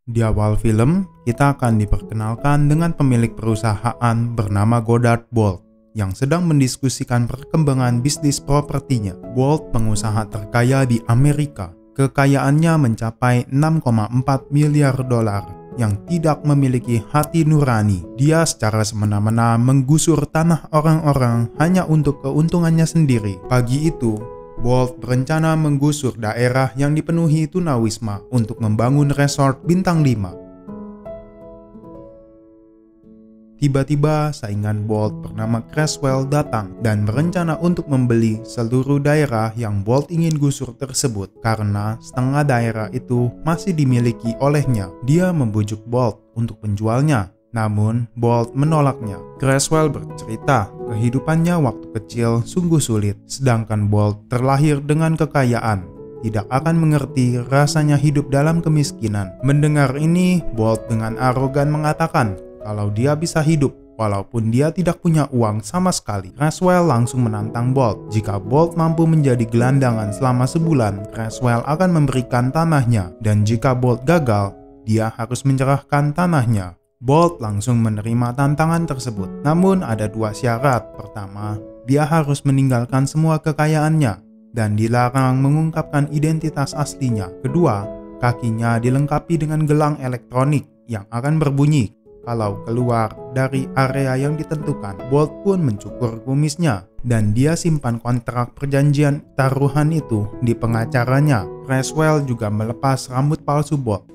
Di awal film, kita akan diperkenalkan dengan pemilik perusahaan bernama Goddard Bolt yang sedang mendiskusikan perkembangan bisnis propertinya. Bolt pengusaha terkaya di Amerika. Kekayaannya mencapai 6,4 miliar dolar yang tidak memiliki hati nurani. Dia secara semena-mena menggusur tanah orang-orang hanya untuk keuntungannya sendiri. Pagi itu, Bolt berencana menggusur daerah yang dipenuhi tunawisma untuk membangun resort bintang 5. Tiba-tiba saingan Bolt bernama Creswell datang dan berencana untuk membeli seluruh daerah yang Bolt ingin gusur tersebut karena setengah daerah itu masih dimiliki olehnya. Dia membujuk Bolt untuk penjualnya. Namun, Bolt menolaknya. Creswell bercerita, kehidupannya waktu kecil sungguh sulit, sedangkan Bolt terlahir dengan kekayaan. Tidak akan mengerti rasanya hidup dalam kemiskinan. Mendengar ini, Bolt dengan arogan mengatakan kalau dia bisa hidup walaupun dia tidak punya uang sama sekali. Creswell langsung menantang Bolt. Jika Bolt mampu menjadi gelandangan selama sebulan, Creswell akan memberikan tanahnya. Dan jika Bolt gagal, dia harus menyerahkan tanahnya. Bolt langsung menerima tantangan tersebut. Namun ada dua syarat. Pertama, dia harus meninggalkan semua kekayaannya dan dilarang mengungkapkan identitas aslinya. Kedua, kakinya dilengkapi dengan gelang elektronik yang akan berbunyi kalau keluar dari area yang ditentukan. Bolt pun mencukur kumisnya dan dia simpan kontrak perjanjian taruhan itu di pengacaranya. Creswell juga melepas rambut palsu Bolt.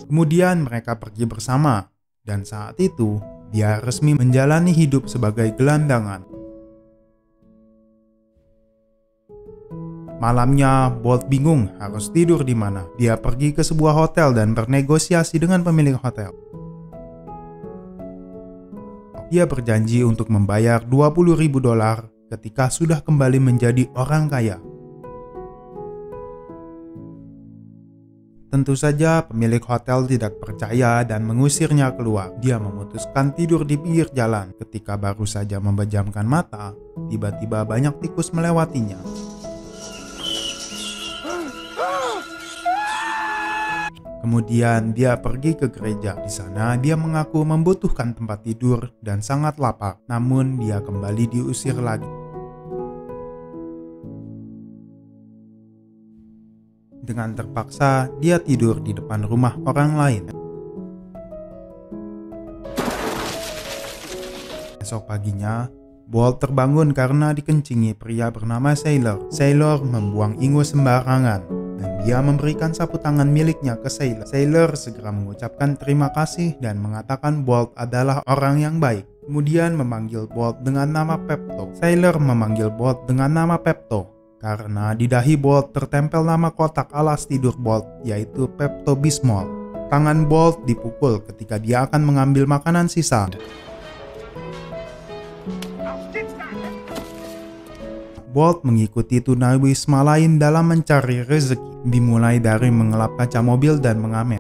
Kemudian mereka pergi bersama, dan saat itu dia resmi menjalani hidup sebagai gelandangan. Malamnya, Bolt bingung harus tidur di mana. Dia pergi ke sebuah hotel dan bernegosiasi dengan pemilik hotel. Dia berjanji untuk membayar 20.000 dolar ketika sudah kembali menjadi orang kaya. Tentu saja pemilik hotel tidak percaya dan mengusirnya keluar. Dia memutuskan tidur di pinggir jalan. Ketika baru saja memejamkan mata, tiba-tiba banyak tikus melewatinya. Kemudian dia pergi ke gereja. Di sana dia mengaku membutuhkan tempat tidur dan sangat lapar. Namun dia kembali diusir lagi. Dengan terpaksa, dia tidur di depan rumah orang lain. Esok paginya, Bolt terbangun karena dikencingi pria bernama Sailor. Sailor membuang ingus sembarangan dan dia memberikan sapu tangan miliknya ke Sailor. Sailor segera mengucapkan terima kasih dan mengatakan Bolt adalah orang yang baik. Kemudian memanggil Bolt dengan nama Pepto. Sailor memanggil Bolt dengan nama Pepto karena di dahi Bolt tertempel nama kotak alas tidur Bolt, yaitu Pepto-Bismol. Tangan Bolt dipukul ketika dia akan mengambil makanan sisa. Bolt mengikuti tunawisma lain dalam mencari rezeki, dimulai dari mengelap kaca mobil dan mengamen.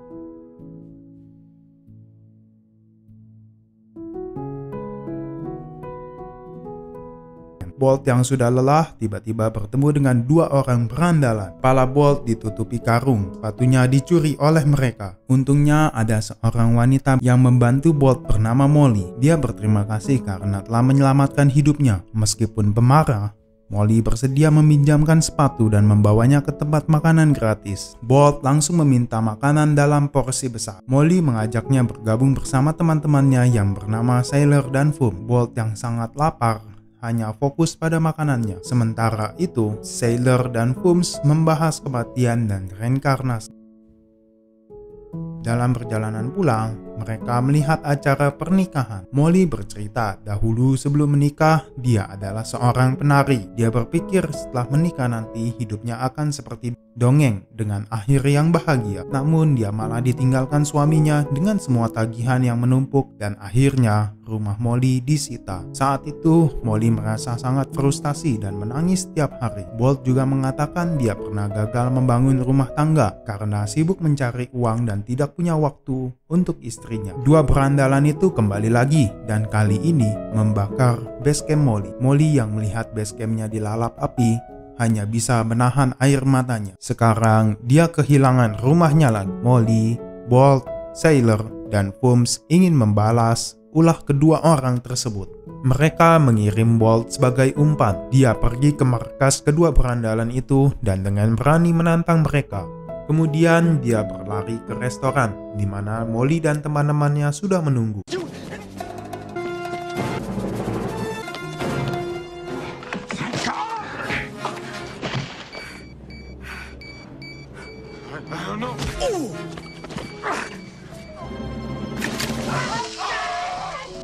Bolt yang sudah lelah tiba-tiba bertemu dengan dua orang berandalan. Kepala Bolt ditutupi karung, sepatunya dicuri oleh mereka. Untungnya ada seorang wanita yang membantu Bolt bernama Molly. Dia berterima kasih karena telah menyelamatkan hidupnya. Meskipun pemarah, Molly bersedia meminjamkan sepatu dan membawanya ke tempat makanan gratis. Bolt langsung meminta makanan dalam porsi besar. Molly mengajaknya bergabung bersama teman-temannya yang bernama Sailor dan Foom. Bolt yang sangat lapar hanya fokus pada makanannya. Sementara itu, Sailor dan Fooms membahas kematian dan reinkarnasi. Dalam perjalanan pulang, mereka melihat acara pernikahan. Molly bercerita, dahulu sebelum menikah, dia adalah seorang penari. Dia berpikir setelah menikah nanti hidupnya akan seperti dongeng dengan akhir yang bahagia. Namun dia malah ditinggalkan suaminya dengan semua tagihan yang menumpuk dan akhirnya rumah Molly disita. Saat itu, Molly merasa sangat frustasi dan menangis setiap hari. Bolt juga mengatakan dia pernah gagal membangun rumah tangga karena sibuk mencari uang dan tidak punya waktu untuk istrinya. Dua berandalan itu kembali lagi dan kali ini membakar basecamp Molly. Molly yang melihat basecampnya dilalap api hanya bisa menahan air matanya. Sekarang dia kehilangan rumahnya lagi. Molly, Bolt, Sailor, dan Holmes ingin membalas ulah kedua orang tersebut. Mereka mengirim Bolt sebagai umpan. Dia pergi ke markas kedua berandalan itu dan dengan berani menantang mereka. Kemudian dia berlari ke restoran, di mana Molly dan teman-temannya sudah menunggu.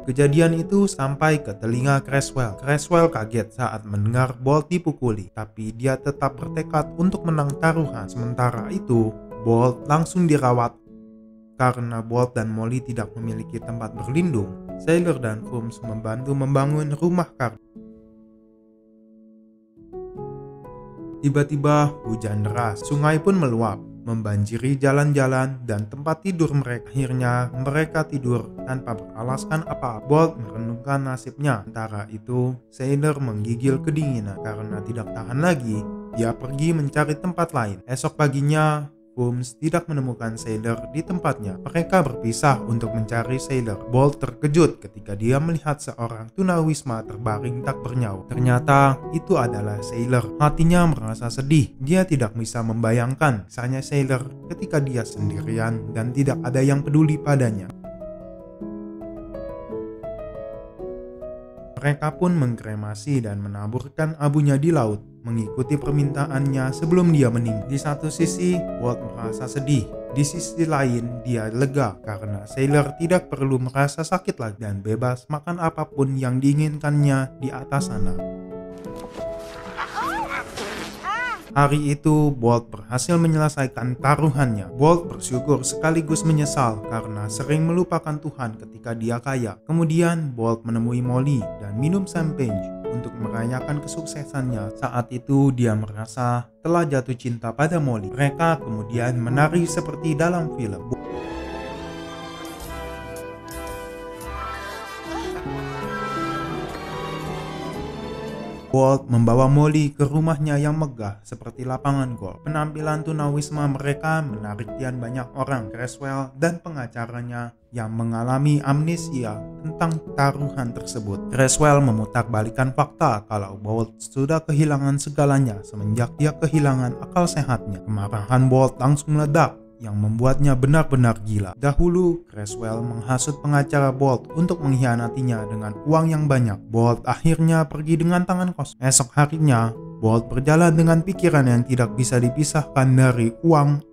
Kejadian itu sampai ke telinga Creswell. Creswell kaget saat mendengar Bolt dipukuli, tapi dia tetap bertekad untuk menang taruhan. Sementara itu, Bolt langsung dirawat. Karena Bolt dan Molly tidak memiliki tempat berlindung, Sailor dan Holmes membantu membangun rumah karton. Tiba-tiba hujan deras, sungai pun meluap, membanjiri jalan-jalan dan tempat tidur mereka. Akhirnya mereka tidur tanpa beralaskan apa. Bolt merenungkan nasibnya. Sementara itu, Sailor menggigil kedinginan. Karena tidak tahan lagi, dia pergi mencari tempat lain. Esok paginya, Holmes tidak menemukan Sailor di tempatnya. Mereka berpisah untuk mencari Sailor. Bolt terkejut ketika dia melihat seorang tunawisma terbaring tak bernyawa. Ternyata itu adalah Sailor. Hatinya merasa sedih. Dia tidak bisa membayangkan kisahnya Sailor ketika dia sendirian dan tidak ada yang peduli padanya. Mereka pun mengkremasi dan menaburkan abunya di laut, mengikuti permintaannya sebelum dia meninggal. Di satu sisi, Bolt merasa sedih. Di sisi lain, dia lega karena Sailor tidak perlu merasa sakit lagi dan bebas makan apapun yang diinginkannya di atas sana. Hari itu, Bolt berhasil menyelesaikan taruhannya. Bolt bersyukur sekaligus menyesal karena sering melupakan Tuhan ketika dia kaya. Kemudian, Bolt menemui Molly dan minum champagne untuk merayakan kesuksesannya. Saat itu, dia merasa telah jatuh cinta pada Molly. Mereka kemudian menari seperti dalam film. Bolt membawa Molly ke rumahnya yang megah seperti lapangan golf. Penampilan tunawisma mereka menarik perhatian banyak orang. Creswell dan pengacaranya yang mengalami amnesia tentang taruhan tersebut. Creswell memutarbalikkan fakta kalau Bolt sudah kehilangan segalanya semenjak dia kehilangan akal sehatnya. Kemarahan Bolt langsung meledak yang membuatnya benar-benar gila. Dahulu, Creswell menghasut pengacara Bolt untuk mengkhianatinya dengan uang yang banyak. Bolt akhirnya pergi dengan tangan kosong. Esok harinya, Bolt berjalan dengan pikiran yang tidak bisa dipisahkan dari uang,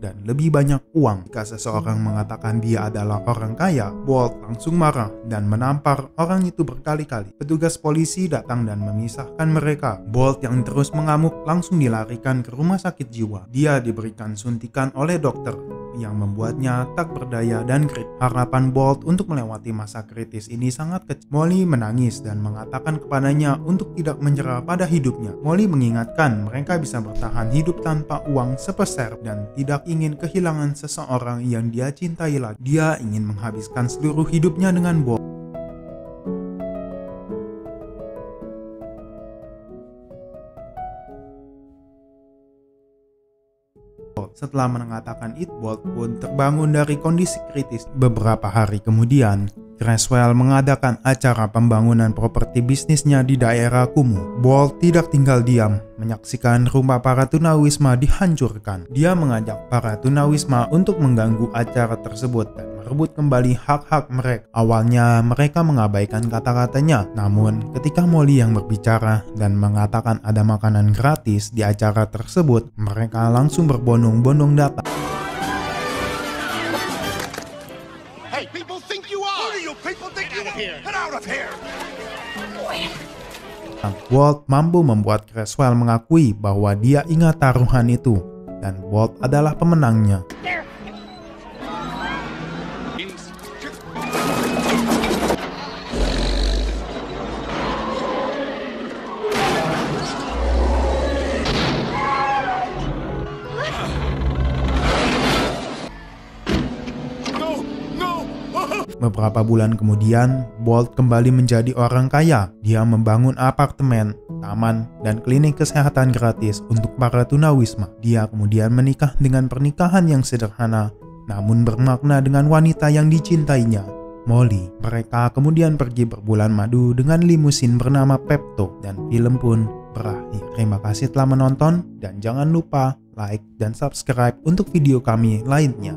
dan lebih banyak uang. Jika seseorang mengatakan dia adalah orang kaya, Bolt langsung marah dan menampar orang itu berkali-kali. Petugas polisi datang dan memisahkan mereka. Bolt yang terus mengamuk langsung dilarikan ke rumah sakit jiwa. Dia diberikan suntikan oleh dokter yang membuatnya tak berdaya dan kritis. Harapan Bolt untuk melewati masa kritis ini sangat kecil. Molly menangis dan mengatakan kepadanya untuk tidak menyerah pada hidupnya. Molly mengingatkan mereka bisa bertahan hidup tanpa uang sepeser dan tidak ingin kehilangan seseorang yang dia cintai lagi. Dia ingin menghabiskan seluruh hidupnya dengan Bolt. Setelah mengatakan itu, Bolt pun terbangun dari kondisi kritis. Beberapa hari kemudian, Creswell mengadakan acara pembangunan properti bisnisnya di daerah kumuh. Bolt tidak tinggal diam menyaksikan rumah para tunawisma dihancurkan. Dia mengajak para tunawisma untuk mengganggu acara tersebut dan merebut kembali hak-hak mereka. Awalnya mereka mengabaikan kata-katanya, namun ketika Molly yang berbicara dan mengatakan ada makanan gratis di acara tersebut, mereka langsung berbondong-bondong datang. Hey, people think you are? Who do you people think you are? Get out of here! Bolt mampu membuat Creswell mengakui bahwa dia ingat taruhan itu dan Bolt adalah pemenangnya. Beberapa bulan kemudian, Bolt kembali menjadi orang kaya. Dia membangun apartemen, taman, dan klinik kesehatan gratis untuk para tunawisma. Dia kemudian menikah dengan pernikahan yang sederhana, namun bermakna dengan wanita yang dicintainya, Molly. Mereka kemudian pergi berbulan madu dengan limusin bernama Pepto, dan film pun berakhir. Terima kasih telah menonton, dan jangan lupa like dan subscribe untuk video kami lainnya.